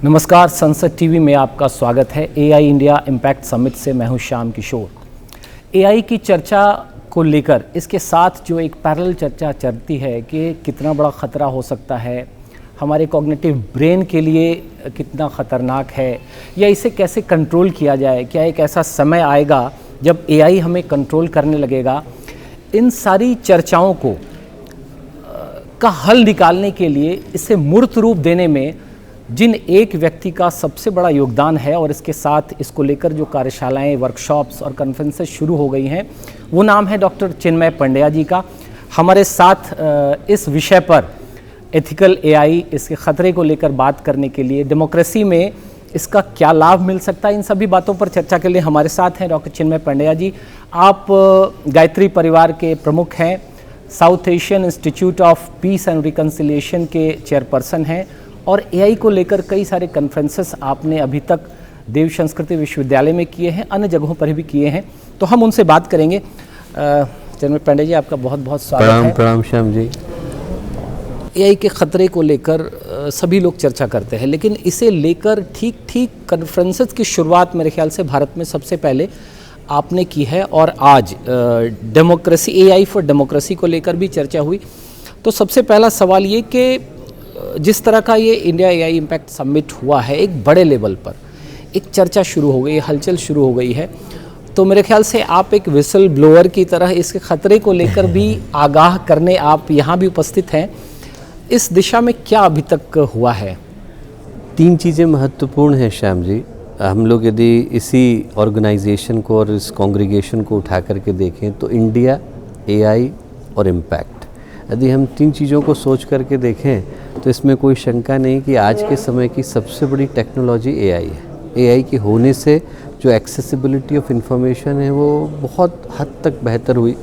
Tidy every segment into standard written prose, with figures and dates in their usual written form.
नमस्कार, संसद टीवी में आपका स्वागत है। एआई इंडिया इम्पैक्ट समिट से मैं हूं श्याम किशोर। एआई की चर्चा को लेकर इसके साथ जो एक पैरेलल चर्चा चलती है कि कितना बड़ा ख़तरा हो सकता है, हमारे कॉग्निटिव ब्रेन के लिए कितना ख़तरनाक है, या इसे कैसे कंट्रोल किया जाए। क्या एक ऐसा समय आएगा जब एआई हमें कंट्रोल करने लगेगा। इन सारी चर्चाओं को का हल निकालने के लिए इसे मूर्त रूप देने में जिन एक व्यक्ति का सबसे बड़ा योगदान है और इसके साथ इसको लेकर जो कार्यशालाएं, वर्कशॉप्स और कॉन्फ्रेंसेस शुरू हो गई हैं, वो नाम है डॉक्टर चिन्मय पंड्या जी का। हमारे साथ इस विषय पर एथिकल एआई, इसके ख़तरे को लेकर बात करने के लिए, डेमोक्रेसी में इसका क्या लाभ मिल सकता है, इन सभी बातों पर चर्चा के लिए हमारे साथ हैं डॉक्टर चिन्मय पंड्या जी। आप गायत्री परिवार के प्रमुख हैं, south Asian institute of peace and reconciliation के चेयरपर्सन हैं और एआई को लेकर कई सारे कॉन्फ्रेंसेस आपने अभी तक देव संस्कृति विश्वविद्यालय में किए हैं, अन्य जगहों पर भी किए हैं, तो हम उनसे बात करेंगे। चिन्मय पंड्या जी, आपका बहुत बहुत स्वागत है। प्रणाम श्याम जी। एआई के ख़तरे को लेकर सभी लोग चर्चा करते हैं, लेकिन इसे लेकर ठीक कॉन्फ्रेंसेस की शुरुआत मेरे ख्याल से भारत में सबसे पहले आपने की है और आज डेमोक्रेसी, एआई फॉर डेमोक्रेसी को लेकर भी चर्चा हुई। तो सबसे पहला सवाल ये कि जिस तरह का ये इंडिया एआई इम्पैक्ट समिट हुआ है, एक बड़े लेवल पर एक चर्चा शुरू हो गई, हलचल शुरू हो गई है, तो मेरे ख्याल से आप एक विसल ब्लोअर की तरह इसके ख़तरे को लेकर भी आगाह करने आप यहाँ भी उपस्थित हैं। इस दिशा में क्या अभी तक हुआ है? तीन चीज़ें महत्वपूर्ण हैं श्याम जी। हम लोग यदि इसी ऑर्गेनाइजेशन को और इस कॉन्ग्रीगेशन को उठा करके देखें तो इंडिया, एआई और इम्पैक्ट, यदि हम तीन चीज़ों को सोच करके देखें तो इसमें कोई शंका नहीं कि आज के समय की सबसे बड़ी टेक्नोलॉजी एआई है। एआई के होने से जो एक्सेसिबिलिटी ऑफ इंफॉर्मेशन है वो बहुत हद तक बेहतर हुई।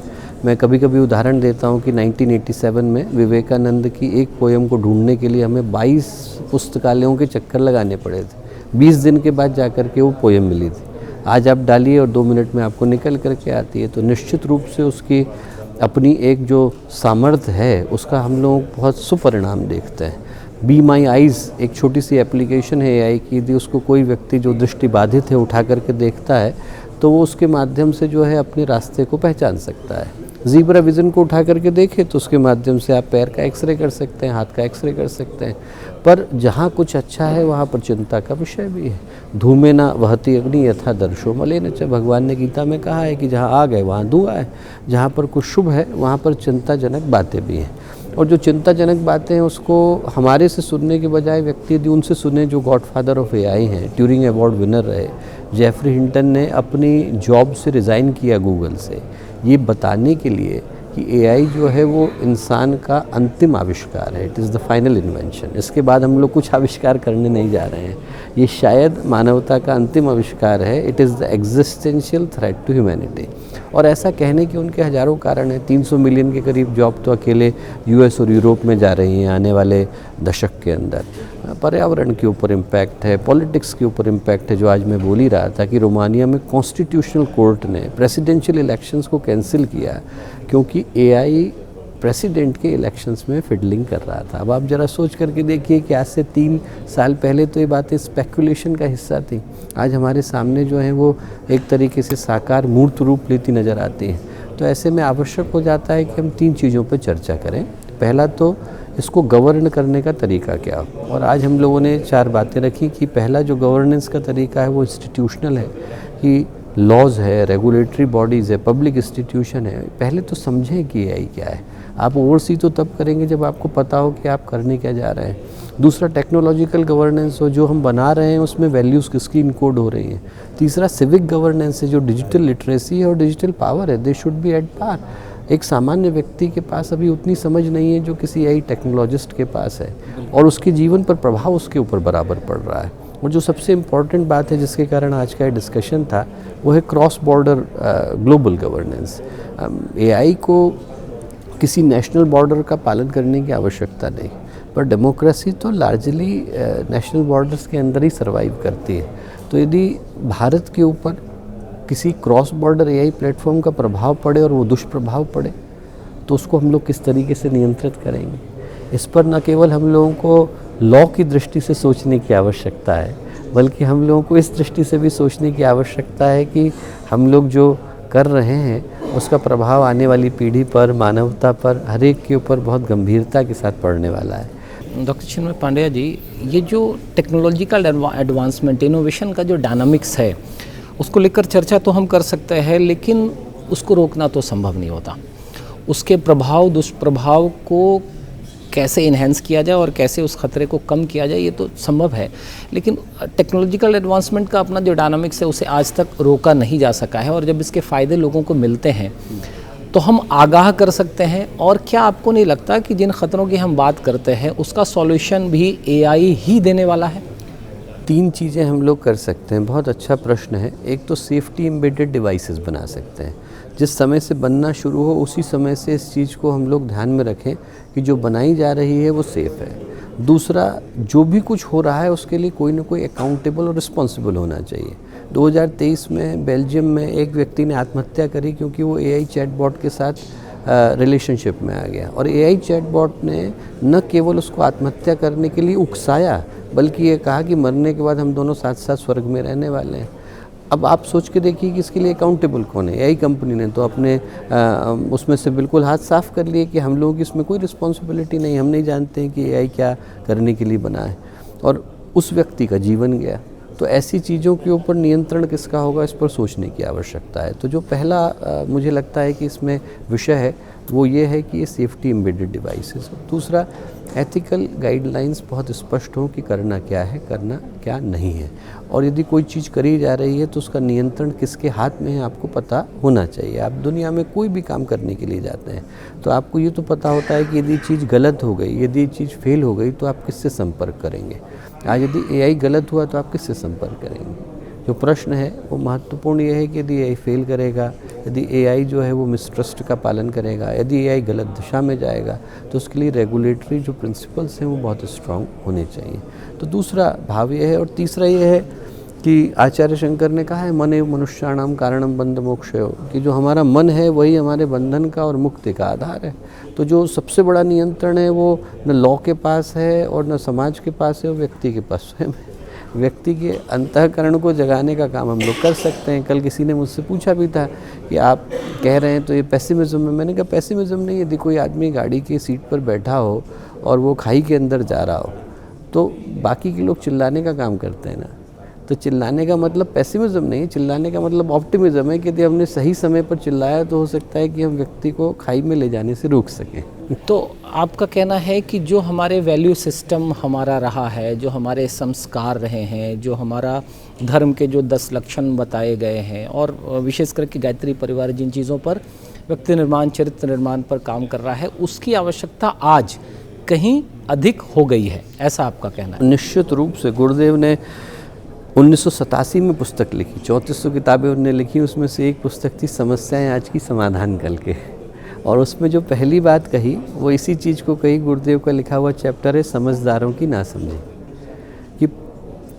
मैं कभी कभी उदाहरण देता हूँ कि 1987 में विवेकानंद की एक पोएम को ढूंढने के लिए हमें 22 पुस्तकालयों के चक्कर लगाने पड़े थे। 20 दिन के बाद जाकर के वो पोएम मिली थी। आज आप डालिए और 2 मिनट में आपको निकल करके आती है। तो निश्चित रूप से उसकी अपनी एक जो सामर्थ्य है उसका हम लोग बहुत सुपरिणाम देखते हैं। बी माई आइज़ एक छोटी सी एप्लीकेशन है एआई की, यदि उसको कोई व्यक्ति जो दृष्टिबाधित है उठा करके देखता है तो वो उसके माध्यम से जो है अपने रास्ते को पहचान सकता है। ज़ीब्रा विज़न को उठा करके देखें तो उसके माध्यम से आप पैर का एक्सरे कर सकते हैं, हाथ का एक्सरे कर सकते हैं। पर जहाँ कुछ अच्छा है वहाँ पर चिंता का विषय भी है। धूमे न वहति अग्नि यथा दर्शो मलिन च, भगवान ने गीता में कहा है कि जहाँ आग है वहाँ धुआं है। जहाँ पर कुछ शुभ है वहाँ पर चिंताजनक बातें भी हैं। और जो चिंताजनक बातें हैं उसको हमारे से सुनने के बजाय व्यक्ति यदि उनसे सुने जो गॉडफादर ऑफ एआई हैं, ट्यूरिंग अवार्ड विनर रहे जेफरी हिंटन ने अपनी जॉब से रिज़ाइन किया गूगल से, ये बताने के लिए कि एआई जो है वो इंसान का अंतिम आविष्कार है। It is the final invention. इसके बाद हम लोग कुछ आविष्कार करने नहीं जा रहे हैं। ये शायद मानवता का अंतिम आविष्कार है। It is the existential threat to humanity. और ऐसा कहने के उनके हज़ारों कारण हैं। 300 मिलियन के करीब जॉब तो अकेले यूएस और यूरोप में जा रही हैं आने वाले दशक के अंदर। पर्यावरण के ऊपर इम्पैक्ट है, पॉलिटिक्स के ऊपर इम्पैक्ट है। जो आज मैं बोल ही रहा था कि रोमानिया में कॉन्स्टिट्यूशनल कोर्ट ने प्रेसिडेंशियल इलेक्शंस को कैंसिल किया क्योंकि एआई प्रेसिडेंट के इलेक्शंस में फिडलिंग कर रहा था। अब आप ज़रा सोच करके देखिए कि आज से 3 साल पहले तो ये बातें स्पेकुलेशन का हिस्सा थी। आज हमारे सामने जो है वो एक तरीके से साकार मूर्त रूप लेती नज़र आती हैं। तो ऐसे में आवश्यक हो जाता है कि हम 3 चीज़ों पर चर्चा करें। पहला तो इसको गवर्न करने का तरीका क्या हो, और आज हम लोगों ने 4 बातें रखी कि पहला जो गवर्नेंस का तरीका है वो इंस्टीट्यूशनल है, कि लॉज है, रेगुलेटरी बॉडीज़ है, पब्लिक इंस्टीट्यूशन है। पहले तो समझें कि एआई क्या है। आप ओवरसी तो तब करेंगे जब आपको पता हो कि आप करने क्या जा रहे हैं। दूसरा टेक्नोलॉजिकल गवर्नेंस हो, जो हम बना रहे हैं उसमें वैल्यूज़ किसकी इनकोड हो रही हैं। तीसरा सिविक गवर्नेंस है, जो डिजिटल लिटरेसी है और डिजिटल पावर है, they should be at par. एक सामान्य व्यक्ति के पास अभी उतनी समझ नहीं है जो किसी एआई टेक्नोलॉजिस्ट के पास है, और उसके जीवन पर प्रभाव उसके ऊपर बराबर पड़ रहा है। और जो सबसे इम्पॉर्टेंट बात है जिसके कारण आज का डिस्कशन था वो है cross border global governance. AI को किसी नेशनल बॉर्डर का पालन करने की आवश्यकता नहीं, पर डेमोक्रेसी तो लार्जली नेशनल बॉर्डर्स के अंदर ही सर्वाइव करती है। तो यदि भारत के ऊपर किसी क्रॉस बॉर्डर एआई प्लेटफॉर्म का प्रभाव पड़े और वो दुष्प्रभाव पड़े तो उसको हम लोग किस तरीके से नियंत्रित करेंगे। इस पर न केवल हम लोगों को लॉ की दृष्टि से सोचने की आवश्यकता है, बल्कि हम लोगों को इस दृष्टि से भी सोचने की आवश्यकता है कि हम लोग जो कर रहे हैं उसका प्रभाव आने वाली पीढ़ी पर, मानवता पर, हर एक के ऊपर बहुत गंभीरता के साथ पड़ने वाला है। डॉक्टर चिन्मय पांड्या जी, ये जो टेक्नोलॉजिकल एडवांसमेंट, इनोवेशन का जो डायनामिक्स है, उसको लेकर चर्चा तो हम कर सकते हैं, लेकिन उसको रोकना तो संभव नहीं होता। उसके प्रभाव दुष्प्रभाव को कैसे इन्हेंस किया जाए और कैसे उस खतरे को कम किया जाए, ये तो संभव है, लेकिन टेक्नोलॉजिकल एडवांसमेंट का अपना जो डायनामिक्स है उसे आज तक रोका नहीं जा सका है। और जब इसके फ़ायदे लोगों को मिलते हैं तो हम आगाह कर सकते हैं। और क्या आपको नहीं लगता कि जिन खतरों की हम बात करते हैं उसका सॉल्यूशन भी एआई ही देने वाला है? 3 चीज़ें हम लोग कर सकते हैं। बहुत अच्छा प्रश्न है। एक तो सेफ्टी एम्बेडेड डिवाइसेस बना सकते हैं। जिस समय से बनना शुरू हो उसी समय से इस चीज़ को हम लोग ध्यान में रखें कि जो बनाई जा रही है वो सेफ़ है। दूसरा, जो भी कुछ हो रहा है उसके लिए कोई ना कोई अकाउंटेबल और रिस्पॉन्सिबल होना चाहिए। 2023 में बेल्जियम में एक व्यक्ति ने आत्महत्या करी क्योंकि वो एआई चैटबॉट के साथ रिलेशनशिप में आ गया, और एआई चैटबॉट ने न केवल उसको आत्महत्या करने के लिए उकसाया, बल्कि ये कहा कि मरने के बाद हम दोनों साथ साथ स्वर्ग में रहने वाले हैं। अब आप सोच के देखिए कि इसके लिए अकाउंटेबल कौन है? एआई कंपनी ने तो अपने उसमें से बिल्कुल हाथ साफ कर लिए कि हम लोगों की इसमें कोई रिस्पॉन्सिबिलिटी नहीं, हम नहीं जानते हैं कि एआई क्या करने के लिए बना है, और उस व्यक्ति का जीवन गया। तो ऐसी चीज़ों के ऊपर नियंत्रण किसका होगा, इस पर सोचने की आवश्यकता है। तो जो पहला मुझे लगता है कि इसमें विषय है वो ये है कि ये सेफ्टी एम्बेडेड डिवाइसेस। दूसरा, एथिकल गाइडलाइंस बहुत स्पष्ट हो कि करना क्या है, करना क्या नहीं है, और यदि कोई चीज़ करी जा रही है तो उसका नियंत्रण किसके हाथ में है आपको पता होना चाहिए। आप दुनिया में कोई भी काम करने के लिए जाते हैं तो आपको ये तो पता होता है कि यदि चीज़ गलत हो गई, यदि चीज़ फेल हो गई तो आप किससे संपर्क करेंगे। आज यदि एआई गलत हुआ तो आप किससे संपर्क करेंगे। जो प्रश्न है वो महत्वपूर्ण ये है कि यदि एआई फेल करेगा, यदि एआई जो है वो मिसट्रस्ट का पालन करेगा, यदि एआई गलत दिशा में जाएगा, तो उसके लिए रेगुलेटरी जो प्रिंसिपल्स हैं वो बहुत स्ट्रांग होने चाहिए। तो दूसरा भाव ये है। और तीसरा ये है कि आचार्य शंकर ने कहा है, मने मनुष्याणाम कारणम बंध मोक्षयो, कि जो हमारा मन है वही हमारे बंधन का और मुक्ति का आधार है। तो जो सबसे बड़ा नियंत्रण है वो न लॉ के पास है और न समाज के पास है, वो व्यक्ति के पास स्वयं है। व्यक्ति के अंतःकरण को जगाने का काम हम लोग कर सकते हैं। कल किसी ने मुझसे पूछा भी था कि आप कह रहे हैं तो ये पेसिमिज्म है। मैंने कहा पेसिमिज्म नहीं, यदि कोई आदमी गाड़ी की सीट पर बैठा हो और वो खाई के अंदर जा रहा हो तो बाकी के लोग चिल्लाने का काम करते हैं ना, तो चिल्लाने का मतलब पेसिमिज्म नहीं, चिल्लाने का मतलब ऑप्टिमिज्म है कि यदि हमने सही समय पर चिल्लाया तो हो सकता है कि हम व्यक्ति को खाई में ले जाने से रोक सकें। तो आपका कहना है कि जो हमारे वैल्यू सिस्टम हमारा रहा है, जो हमारे संस्कार रहे हैं, जो हमारा धर्म के जो 10 लक्षण बताए गए हैं, और विशेष करके गायत्री परिवार जिन चीज़ों पर व्यक्ति निर्माण, चरित्र निर्माण पर काम कर रहा है, उसकी आवश्यकता आज कहीं अधिक हो गई है, ऐसा आपका कहना है? निश्चित रूप से। गुरुदेव ने 1987 में पुस्तक लिखी, 3400 किताबें उन्होंने लिखी, उसमें से एक पुस्तक थी समस्याएं आज की समाधान कल के, और उसमें जो पहली बात कही वो इसी चीज़ को कही। गुरुदेव का लिखा हुआ चैप्टर है समझदारों की नासमझी, कि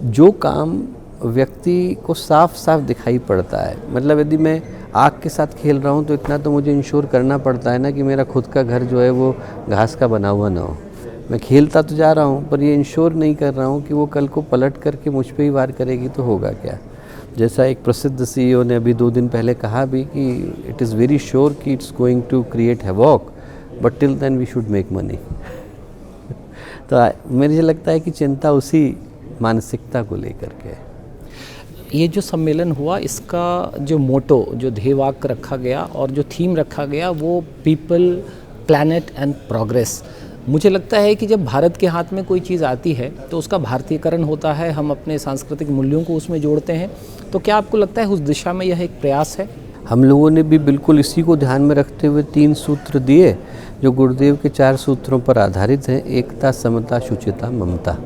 जो काम व्यक्ति को साफ साफ दिखाई पड़ता है, मतलब यदि मैं आग के साथ खेल रहा हूँ तो इतना तो मुझे इंश्योर करना पड़ता है ना कि मेरा खुद का घर जो है वो घास का बना हुआ ना हो। मैं खेलता तो जा रहा हूँ पर ये इंश्योर नहीं कर रहा हूँ कि वो कल को पलट करके मुझ पे ही वार करेगी तो होगा क्या। जैसा एक प्रसिद्ध सीईओ ने अभी 2 दिन पहले कहा भी कि इट इज़ वेरी श्योर कि it's going to create havoc but till then we should make money. तो मुझे लगता है कि चिंता उसी मानसिकता को लेकर के है। ये जो सम्मेलन हुआ, इसका जो मोटो, जो ध्येयवाक्य रखा गया और जो थीम रखा गया वो पीपल, प्लैनेट एंड प्रोग्रेस। मुझे लगता है कि जब भारत के हाथ में कोई चीज़ आती है तो उसका भारतीयकरण होता है, हम अपने सांस्कृतिक मूल्यों को उसमें जोड़ते हैं। तो क्या आपको लगता है उस दिशा में यह एक प्रयास है? हम लोगों ने भी बिल्कुल इसी को ध्यान में रखते हुए 3 सूत्र दिए जो गुरुदेव के 4 सूत्रों पर आधारित हैं। एकता, समता, शुचिता, ममता।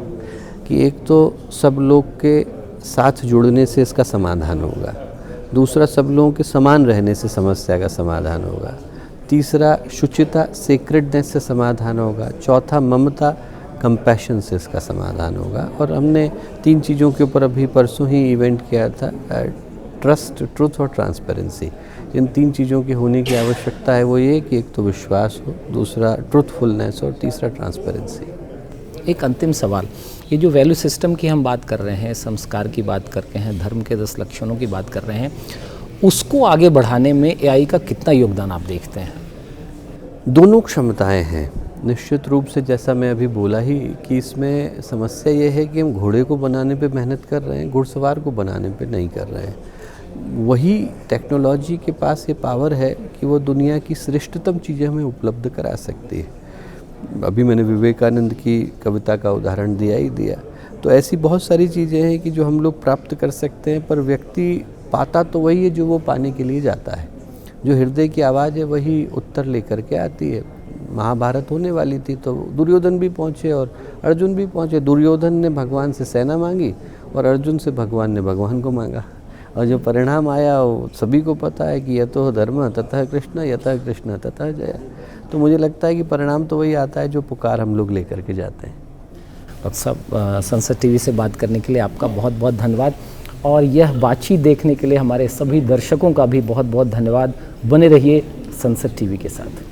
कि एक तो सब लोग के साथ जुड़ने से इसका समाधान होगा, दूसरा सब लोगों के समान रहने से समस्या का समाधान होगा, तीसरा शुचिता, सेक्रेडनेस से समाधान होगा, चौथा ममता, कंपैशन से इसका समाधान होगा। और हमने 3 चीज़ों के ऊपर अभी परसों ही इवेंट किया था, ट्रस्ट, ट्रुथ और ट्रांसपेरेंसी। इन 3 चीज़ों की होने की आवश्यकता है। वो ये कि एक तो विश्वास हो, दूसरा ट्रुथफुलनेस और तीसरा ट्रांसपेरेंसी। एक अंतिम सवाल, ये जो वैल्यू सिस्टम की हम बात कर रहे हैं, संस्कार की बात कर रहे हैं, धर्म के 10 लक्षणों की बात कर रहे हैं, उसको आगे बढ़ाने में एआई का कितना योगदान आप देखते हैं? दोनों क्षमताएं हैं निश्चित रूप से। जैसा मैं अभी बोला ही कि इसमें समस्या ये है कि हम घोड़े को बनाने पे मेहनत कर रहे हैं, घुड़सवार को बनाने पे नहीं कर रहे हैं। वही टेक्नोलॉजी के पास ये पावर है कि वो दुनिया की श्रेष्ठतम चीज़ें हमें उपलब्ध करा सकती है। अभी मैंने विवेकानंद की कविता का उदाहरण दिया। तो ऐसी बहुत सारी चीज़ें हैं कि जो हम लोग प्राप्त कर सकते हैं, पर व्यक्ति पाता तो वही है जो वो पाने के लिए जाता है। जो हृदय की आवाज़ है वही उत्तर लेकर के आती है। महाभारत होने वाली थी तो दुर्योधन भी पहुँचे और अर्जुन भी पहुँचे। दुर्योधन ने भगवान से सेना मांगी और अर्जुन से भगवान ने भगवान को मांगा, और जो परिणाम आया वो सभी को पता है कि यतो धर्म ततः कृष्ण, यतः कृष्ण ततः जय। तो मुझे लगता है कि परिणाम तो वही आता है जो पुकार हम लोग लेकर के जाते हैं। डॉक्टर साहब, संसद टीवी से बात करने के लिए आपका बहुत बहुत धन्यवाद, और यह बातचीत देखने के लिए हमारे सभी दर्शकों का भी बहुत बहुत धन्यवाद। बने रहिए संसद टीवी के साथ।